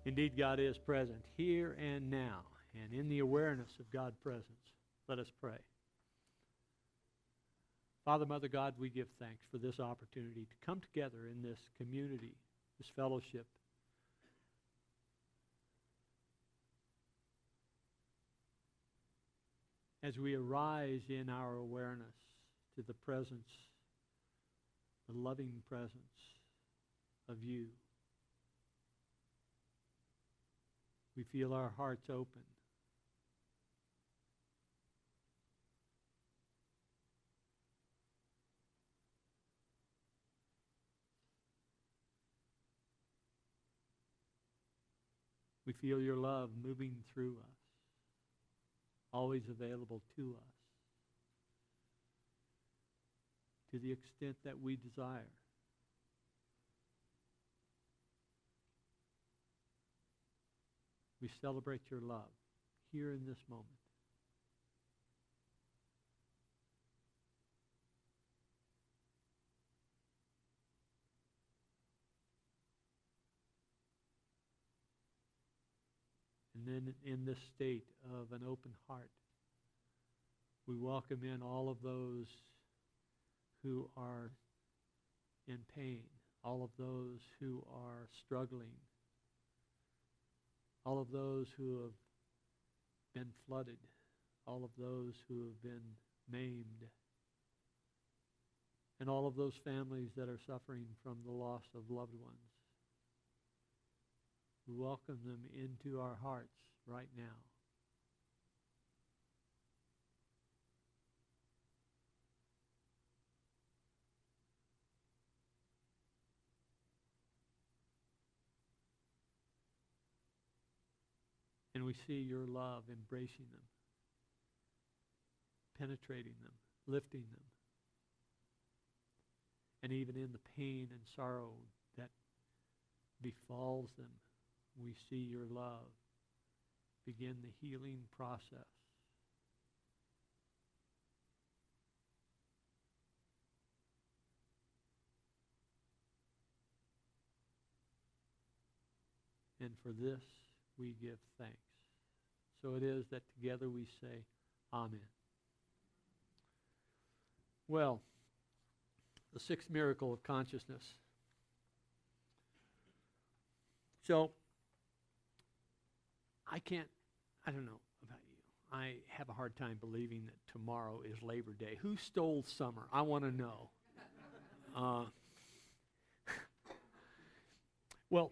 Indeed, God is present here and now, and in the awareness of God's presence, let us pray. Father, Mother God, we give thanks for this opportunity to come together in this community, this fellowship. As we arise in our awareness to the presence, the loving presence of you, we feel our hearts open. We feel your love moving through us, always available to us, to the extent that we desire. We celebrate your love here in this moment. And then in this state of an open heart, we welcome in all of those who are in pain, all of those who are struggling, all of those who have been flooded, all of those who have been maimed, and all of those families that are suffering from the loss of loved ones. We welcome them into our hearts right now. And we see your love embracing them, penetrating them, lifting them. And even in the pain and sorrow that befalls them, we see your love begin the healing process. And for this we give thanks. So it is that together we say, Amen. Well, the sixth miracle of consciousness. So, I don't know about you. I have a hard time believing that tomorrow is Labor Day. Who stole summer? I want to know. Well,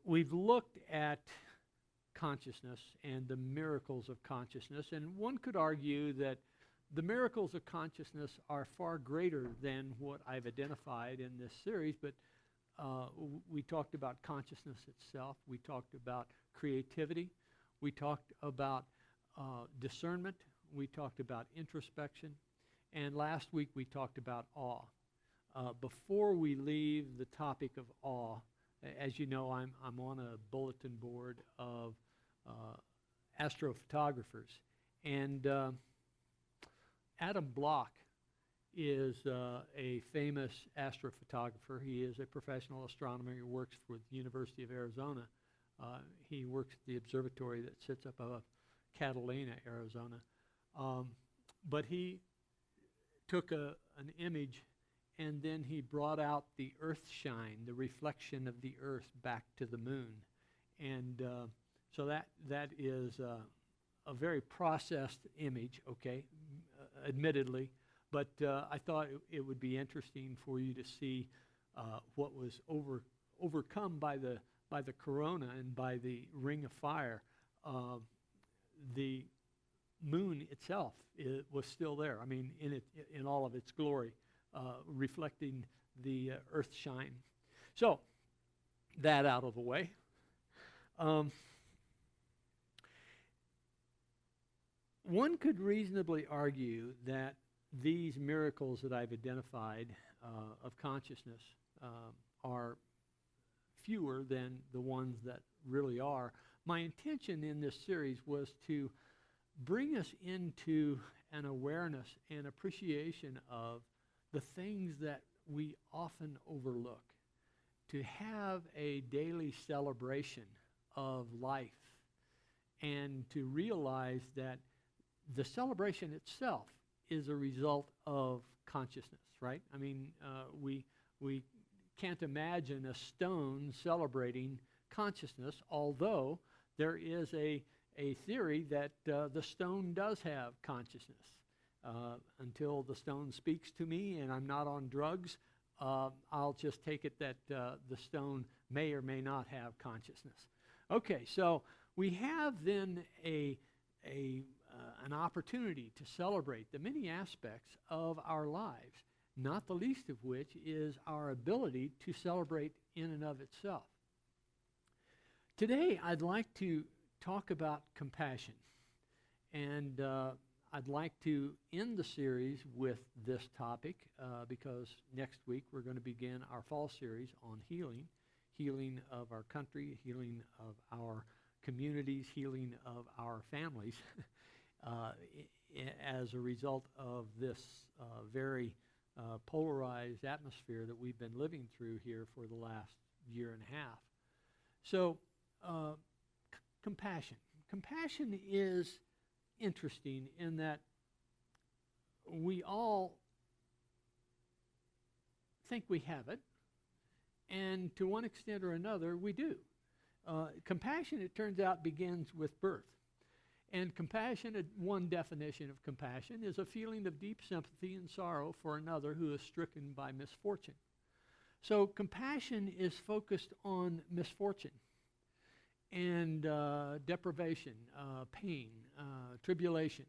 we've looked at consciousness and the miracles of consciousness, and one could argue that the miracles of consciousness are far greater than what I've identified in this series, but we talked about consciousness itself. We talked about creativity. We talked about discernment. We talked about introspection. And last week we talked about awe. Before we leave the topic of awe, as you know, I'm on a bulletin board of astrophotographers. And Adam Block is a famous astrophotographer. He is a professional astronomer. He works for the University of Arizona. He works at the observatory that sits up above Catalina, Arizona. But he took an image, and then he brought out the earth shine, the reflection of the earth back to the moon. And so that is a very processed image, okay, admittedly. But I thought it would be interesting for you to see what was overcome by the corona and by the ring of fire. The moon itself was still there. I mean, in all of its glory, reflecting the earth shine. So that out of the way. One could reasonably argue that these miracles that I've identified of consciousness are fewer than the ones that really are. My intention in this series was to bring us into an awareness and appreciation of the things that we often overlook. to have a daily celebration of life and to realize that the celebration itself is a result of consciousness, right? I mean, we can't imagine a stone celebrating consciousness, although there is a theory that the stone does have consciousness. Until the stone speaks to me and I'm not on drugs, I'll just take it that the stone may or may not have consciousness. Okay, so we have then an opportunity to celebrate the many aspects of our lives, not the least of which is our ability to celebrate in and of itself. Today, I'd like to talk about compassion, and I'd like to end the series with this topic because next week we're going to begin our fall series on healing of our country, healing of our communities, healing of our families as a result of this very polarized atmosphere that we've been living through here for the last year and a half. So, compassion. Compassion is interesting in that we all think we have it, and to one extent or another, we do. Compassion, it turns out, begins with birth. And compassion, one definition of compassion, is a feeling of deep sympathy and sorrow for another who is stricken by misfortune. So compassion is focused on misfortune and deprivation, pain, tribulation.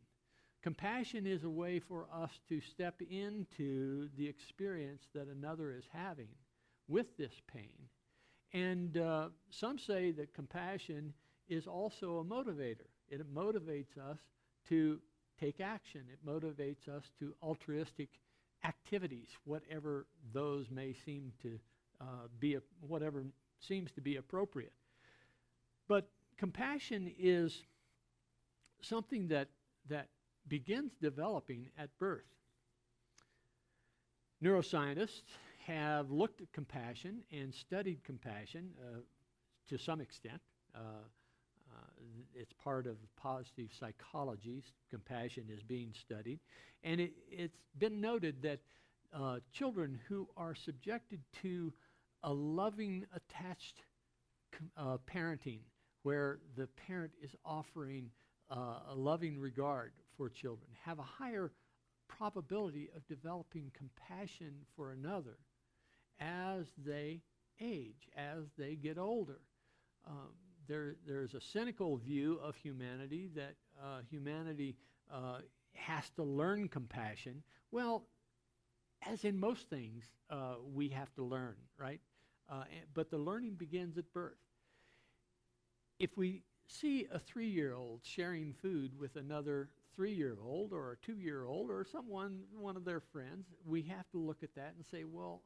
Compassion is a way for us to step into the experience that another is having with this pain. And some say that compassion is also a motivator. It motivates us to take action. It motivates us to altruistic activities, whatever those may seem to whatever seems to be appropriate. But compassion is something that begins developing at birth. Neuroscientists have looked at compassion and studied compassion to some extent. It's part of positive psychology. Compassion is being studied. And it's been noted that children who are subjected to a loving, attached parenting, where the parent is offering a loving regard for children, have a higher probability of developing compassion for another as they age, as they get older. There's a cynical view of humanity that humanity has to learn compassion. Well, as in most things, we have to learn, right? But the learning begins at birth. If we see a 3-year-old sharing food with another 3-year-old or a 2-year-old or one of their friends, we have to look at that and say, well,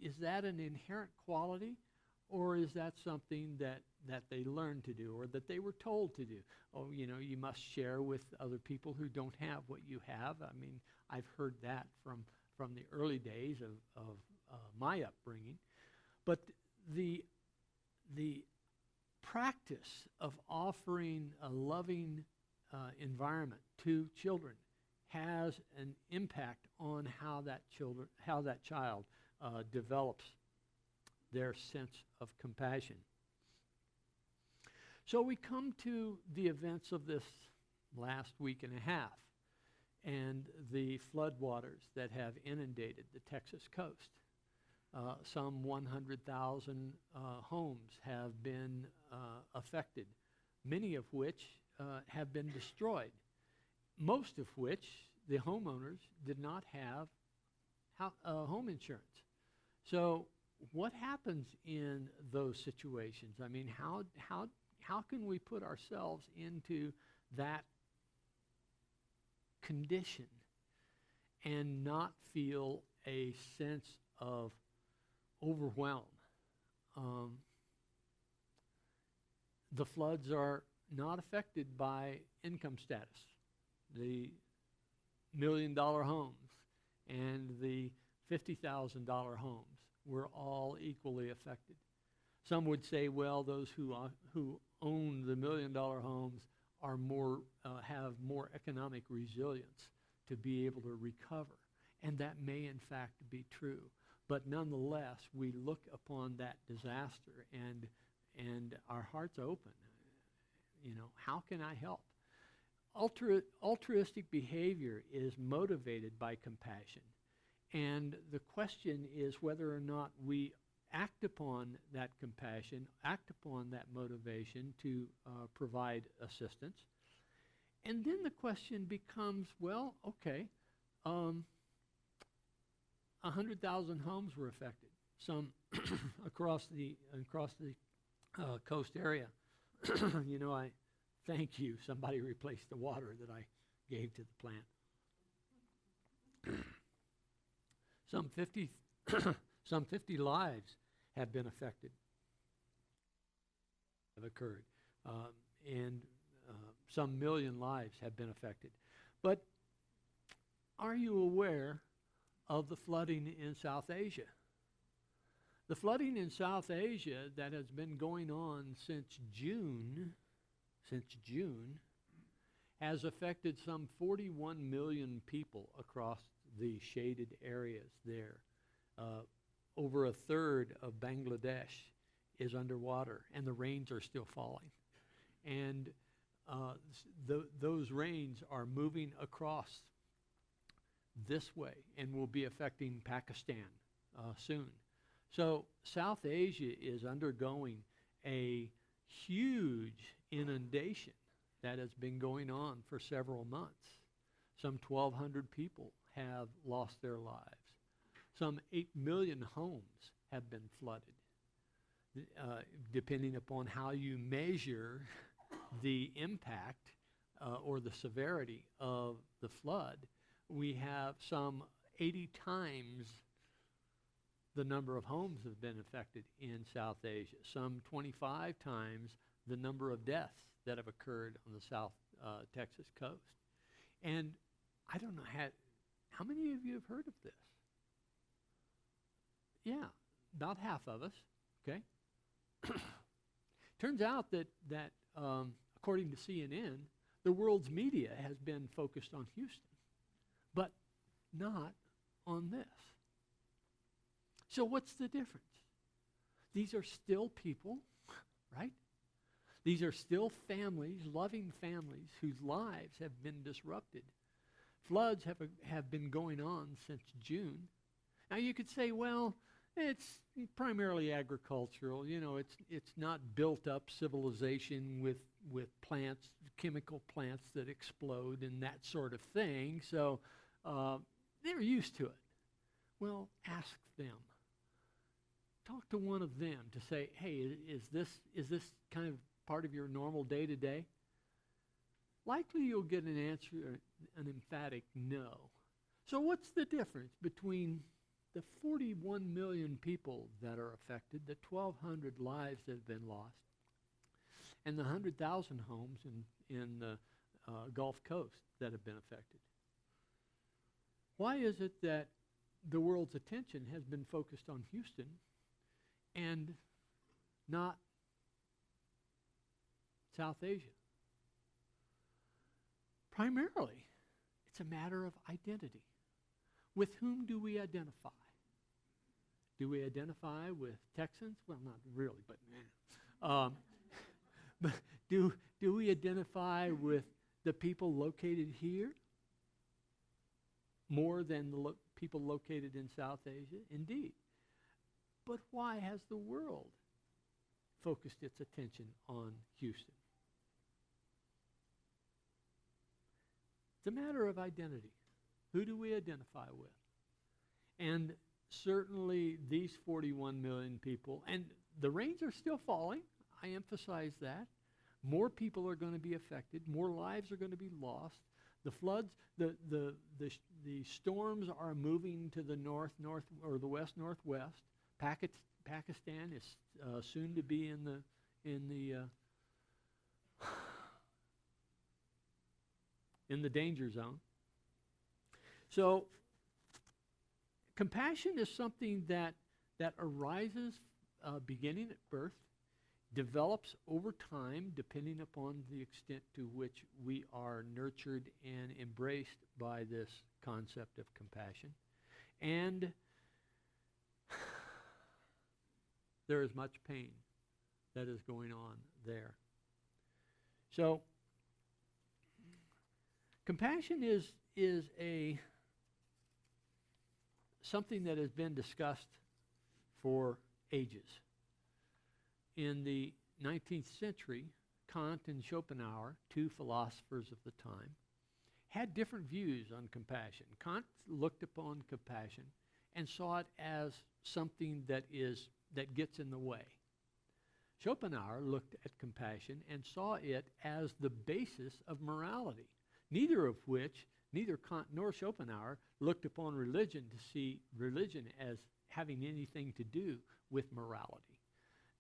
is that an inherent quality, or is that something that they learned to do or that they were told to do? Oh, you must share with other people who don't have what you have. I mean, I've heard that from the early days of my upbringing. But the practice of offering a loving environment to children has an impact on how that child develops their sense of compassion. So we come to the events of this last week and a half and the floodwaters that have inundated the Texas coast. Some 100,000 homes have been affected, many of which have been destroyed, most of which the homeowners did not have home insurance. So what happens in those situations? I mean, how can we put ourselves into that condition and not feel a sense of overwhelm? The floods are not affected by income status. The $1 million homes and the $50,000 homes we're all equally affected. Some would say, well, those who own the million-dollar homes are more have more economic resilience to be able to recover, and that may in fact be true. But nonetheless, we look upon that disaster and our hearts open. You know, how can I help? Altruistic behavior is motivated by compassion, and the question is whether or not we act upon that compassion, act upon that motivation to provide assistance. And then the question becomes, well, okay, 100,000 homes were affected, some across the coast area. You know, I thank you. Somebody replaced the water that I gave to the plant. Some 50 lives have been affected, have occurred, and some million lives have been affected. But are you aware of the flooding in South Asia? The flooding in South Asia that has been going on since June, has affected some 41 million people across the shaded areas there. Over a third of Bangladesh is underwater, and the rains are still falling. And those rains are moving across this way and will be affecting Pakistan soon. So South Asia is undergoing a huge inundation that has been going on for several months. Some 1,200 people have lost their lives. Some 8 million homes have been flooded. Depending upon how you measure the impact or the severity of the flood, we have some 80 times the number of homes that have been affected in South Asia, some 25 times the number of deaths that have occurred on the South Texas coast. And I don't know, how many of you have heard of this? Yeah, about half of us, okay? Turns out that according to CNN, the world's media has been focused on Houston, but not on this. So what's the difference? These are still people, right? These are still families, loving families, whose lives have been disrupted. Floods have been going on since June. Now you could say, well, it's primarily agricultural. You know, it's not built up civilization with plants, chemical plants that explode and that sort of thing. So they're used to it. Well, ask them. Talk to one of them to say, hey, is this kind of part of your normal day-to-day? Likely you'll get an answer, an emphatic no. So what's the difference between the 41 million people that are affected, the 1,200 lives that have been lost, and the 100,000 homes in the Gulf Coast that have been affected? Why is it that the world's attention has been focused on Houston and not South Asia? Primarily, it's a matter of identity. With whom do we identify? Do we identify with Texans? Well, not really, but but do we identify with the people located here more than the people located in South Asia? Indeed. But why has the world focused its attention on Houston? It's a matter of identity. Who do we identify with? And certainly these 41 million people, and the rains are still falling, I emphasize that. More people are going to be affected. More lives are going to be lost. The floods, the storms are moving to the north, or the west-northwest. Pakistan is soon to be in the danger zone. So compassion is something that that arises beginning at birth, develops over time depending upon the extent to which we are nurtured and embraced by this concept of compassion. And there is much pain that is going on there. So, compassion is something that has been discussed for ages. In the 19th century, Kant and Schopenhauer, two philosophers of the time, had different views on compassion. Kant looked upon compassion and saw it as something that gets in the way. Schopenhauer looked at compassion and saw it as the basis of morality, neither Kant nor Schopenhauer looked upon religion to see religion as having anything to do with morality.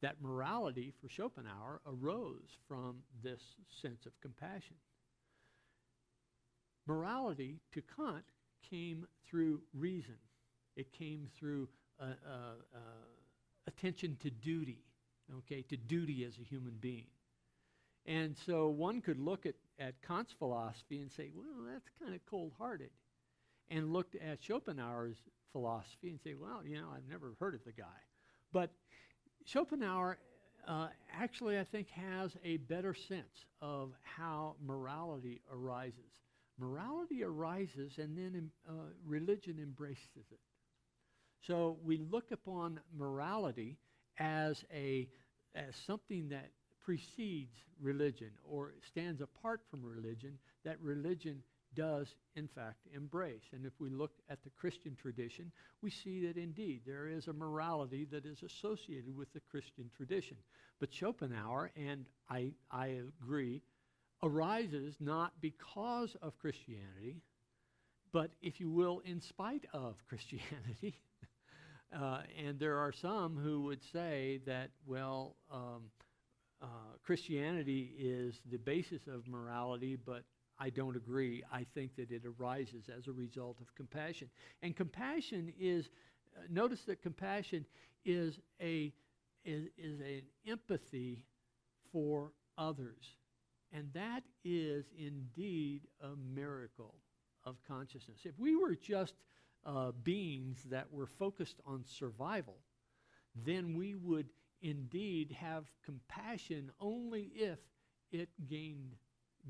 That morality for Schopenhauer arose from this sense of compassion. Morality to Kant came through reason. It came through attention to duty, to duty as a human being. And so one could look at Kant's philosophy and say, well, that's kind of cold-hearted. And look at Schopenhauer's philosophy and say, well, I've never heard of the guy. But Schopenhauer actually, I think, has a better sense of how morality arises. Morality arises and then religion embraces it. So we look upon morality as something that precedes religion or stands apart from religion, that religion does, in fact, embrace. And if we look at the Christian tradition, we see that indeed there is a morality that is associated with the Christian tradition. But Schopenhauer, and I agree, arises not because of Christianity, but, if you will, in spite of Christianity. And there are some who would say that, Christianity is the basis of morality, but I don't agree. I think that it arises as a result of compassion. And compassion is, notice that compassion is an empathy for others. And that is indeed a miracle of consciousness. If we were just beings that were focused on survival, then we would indeed have compassion only if it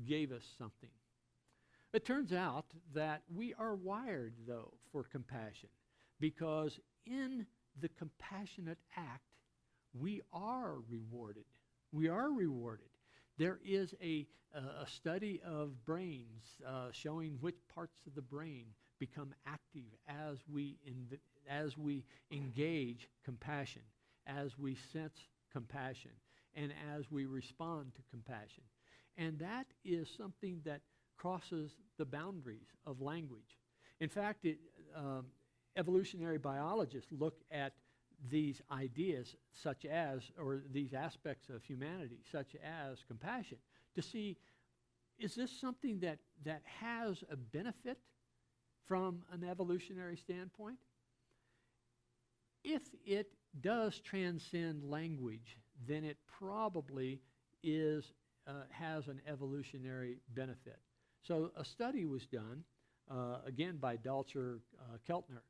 gave us something. It turns out that we are wired, though, for compassion, because in the compassionate act, we are rewarded. We are rewarded. There is a study of brains showing which parts of the brain become active as we engage compassion, as we sense compassion, and as we respond to compassion. And that is something that crosses the boundaries of language. In fact, evolutionary biologists look at these ideas such as, or these aspects of humanity, such as compassion, to see, is this something that has a benefit from an evolutionary standpoint? If it does transcend language, then it probably has an evolutionary benefit. So a study was done, again by Dalcher Keltner,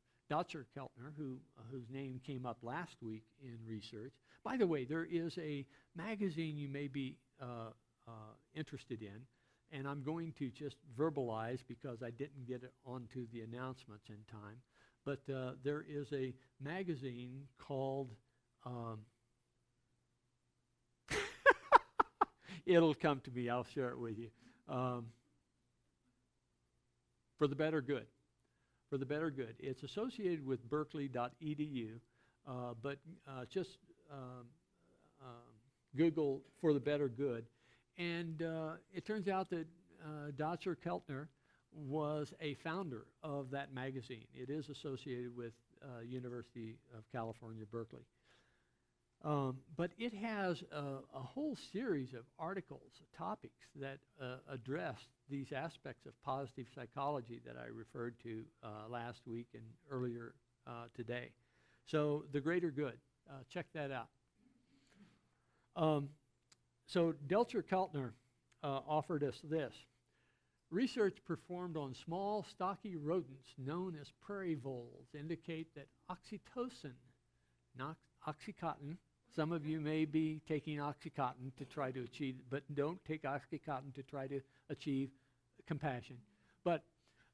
whose name came up last week in research. By the way, there is a magazine you may be interested in, and I'm going to just verbalize because I didn't get it onto the announcements in time. But there is a magazine called, it'll come to me, I'll share it with you, For the Better Good. For the Better Good. It's associated with berkeley.edu, but just Google For the Better Good. And it turns out that Dr. Keltner was a founder of that magazine. It is associated with University of California, Berkeley. But it has a whole series of articles, topics that address these aspects of positive psychology that I referred to last week and earlier today. So the greater good. Check that out. So Delcher Keltner offered us this. Research performed on small, stocky rodents known as prairie voles indicate that oxytocin, not Oxycontin, some of you may be taking Oxycontin to try to achieve, but don't take Oxycontin to try to achieve compassion. But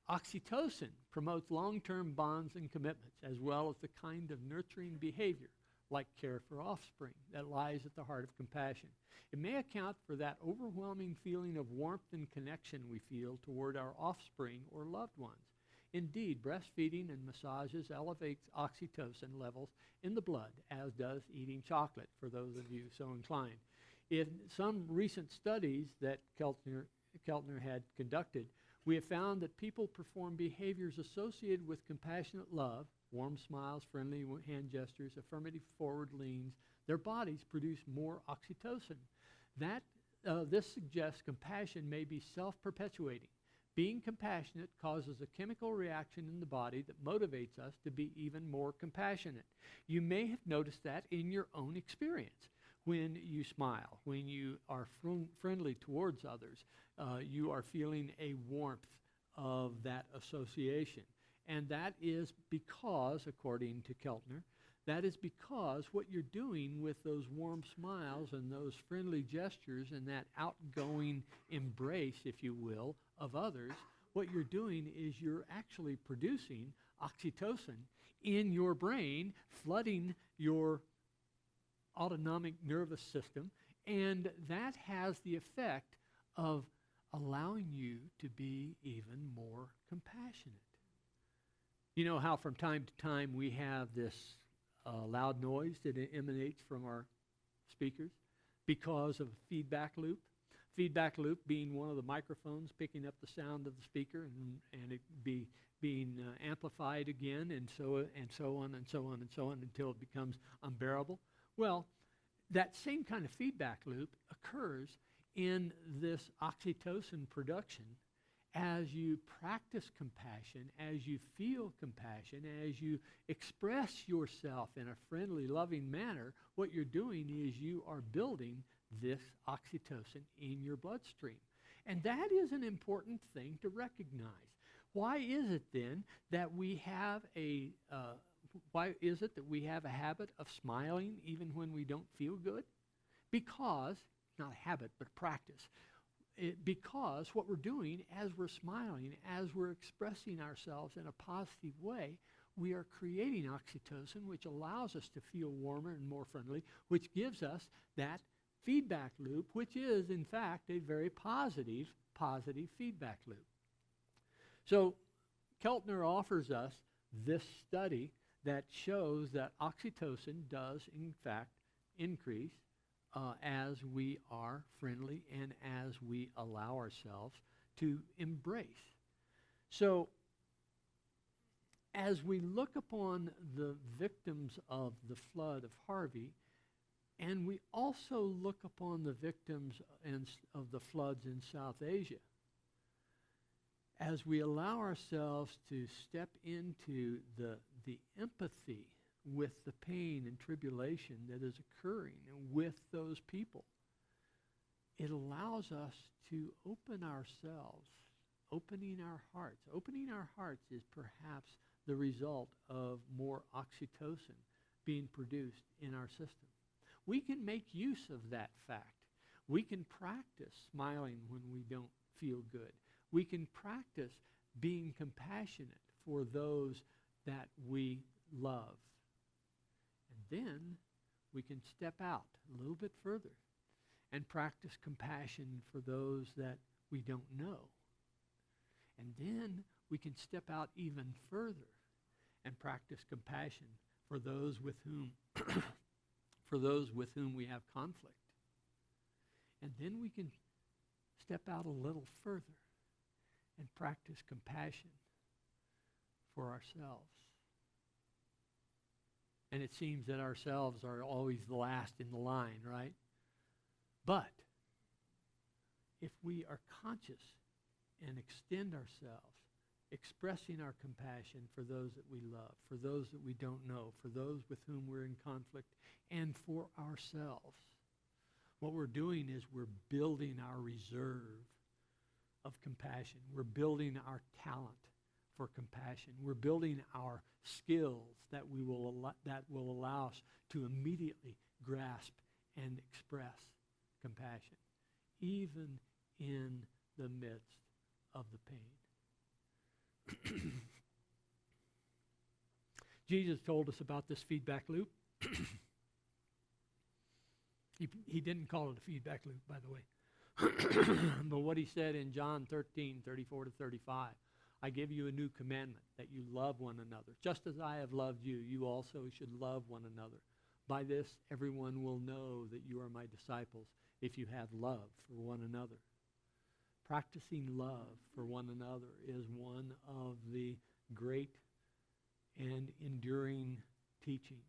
oxytocin promotes long-term bonds and commitments, as well as the kind of nurturing behavior, like care for offspring, that lies at the heart of compassion. It may account for that overwhelming feeling of warmth and connection we feel toward our offspring or loved ones. Indeed, breastfeeding and massages elevates oxytocin levels in the blood, as does eating chocolate, for those of you so inclined. In some recent studies that Keltner had conducted, we have found that people perform behaviors associated with compassionate love, warm smiles, friendly hand gestures, affirmative forward leans. Their bodies produce more oxytocin. This suggests compassion may be self-perpetuating. Being compassionate causes a chemical reaction in the body that motivates us to be even more compassionate. You may have noticed that in your own experience. When you smile, when you are friendly towards others, you are feeling a warmth of that association. And that is because, according to Keltner, that is because what you're doing with those warm smiles and those friendly gestures and that outgoing embrace, if you will, of others, what you're doing is you're actually producing oxytocin in your brain, flooding your autonomic nervous system, and that has the effect of allowing you to be even more compassionate. You know how from time to time we have this loud noise that emanates from our speakers because of a feedback loop? Feedback loop being one of the microphones picking up the sound of the speaker and it being amplified again, and so on and so on and so on until it becomes unbearable. Well, that same kind of feedback loop occurs in this oxytocin production as you practice compassion, as you feel compassion, as you express yourself in a friendly, loving manner. What you're doing is you are building this oxytocin in your bloodstream. And that is an important thing to recognize. Why is it then that we have a habit of smiling even when we don't feel good? Because, not a habit, but a practice. Because what we're doing as we're smiling, as we're expressing ourselves in a positive way, we are creating oxytocin, which allows us to feel warmer and more friendly, which gives us that feedback loop, which is, in fact, a very positive feedback loop. So Keltner offers us this study that shows that oxytocin does, in fact, increase as we are friendly and as we allow ourselves to embrace. So as we look upon the victims of the flood of Harvey, and we also look upon the victims of the floods in South Asia, as we allow ourselves to step into the empathy with the pain and tribulation that is occurring with those people, it allows us to open ourselves, opening our hearts. Opening our hearts is perhaps the result of more oxytocin being produced in our system. We can make use of that fact. We can practice smiling when we don't feel good. We can practice being compassionate for those that we love. And then we can step out a little bit further and practice compassion for those that we don't know. And then we can step out even further and practice compassion for those with whom we have conflict. And then we can step out a little further and practice compassion for ourselves. And it seems that ourselves are always the last in the line, right? But if we are conscious and extend ourselves expressing our compassion for those that we love, for those that we don't know, for those with whom we're in conflict, and for ourselves. What we're doing is we're building our reserve of compassion. We're building our talent for compassion. We're building our skills that will allow us to immediately grasp and express compassion, even in the midst of the pain. Jesus told us about this feedback loop. He didn't call it a feedback loop, by the way. But what he said in John 13:34-35, I give you a new commandment, that you love one another. Just as I have loved you, you also should love one another. By this, everyone will know that you are my disciples, if you have love for one another. Practicing love for one another is one of the great and enduring teachings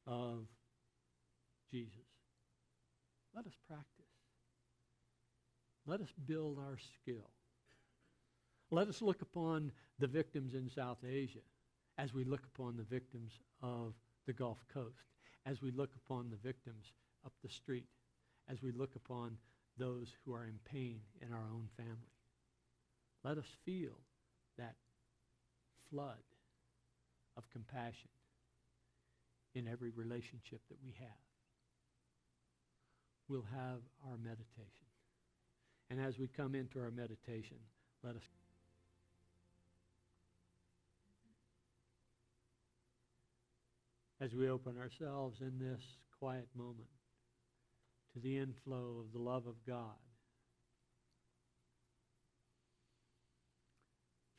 of Jesus. Let us practice. Let us build our skill. Let us look upon the victims in South Asia as we look upon the victims of the Gulf Coast, as we look upon the victims up the street, as we look upon those who are in pain in our own family. Let us feel that flood of compassion in every relationship that we have. We'll have our meditation. And as we come into our meditation, let us as we open ourselves in this quiet moment to the inflow of the love of God,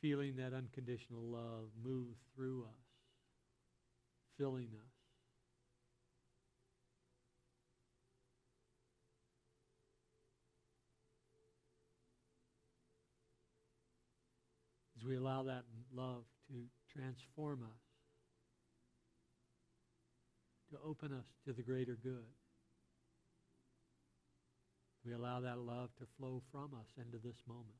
feeling that unconditional love move through us, filling us. As we allow that love to transform us, to open us to the greater good, we allow that love to flow from us into this moment,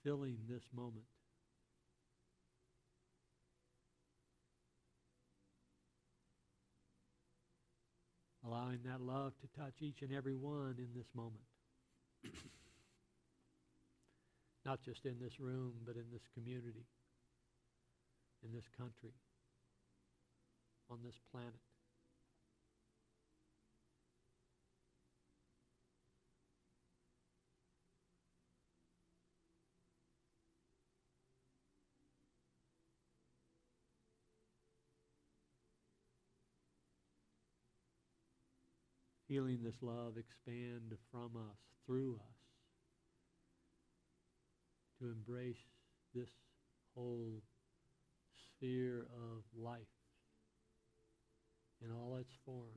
filling this moment. Allowing that love to touch each and every one in this moment. Not just in this room, but in this community, in this country, on this planet. Feeling this love expand from us, through us, to embrace this whole sphere of life in all its forms.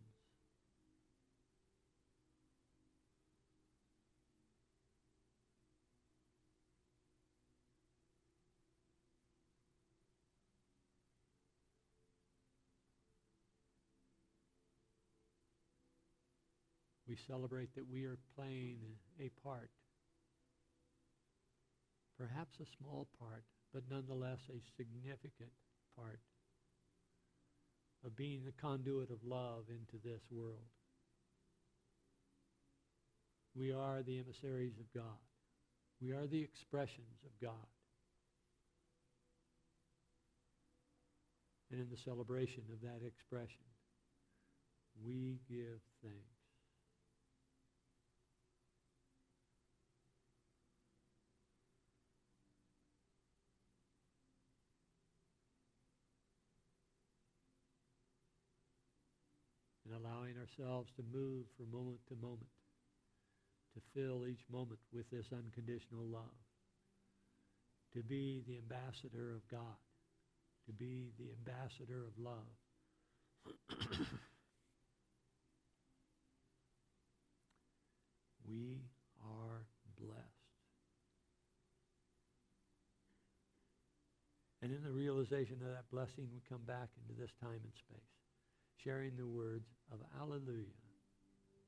We celebrate that we are playing a part, perhaps a small part, but nonetheless a significant part of being the conduit of love into this world. We are the emissaries of God. We are the expressions of God. And in the celebration of that expression, we give thanks. And allowing ourselves to move from moment to moment, to fill each moment with this unconditional love, to be the ambassador of God, to be the ambassador of love. We are blessed. And in the realization of that blessing, we come back into this time and space, sharing the words of Alleluia.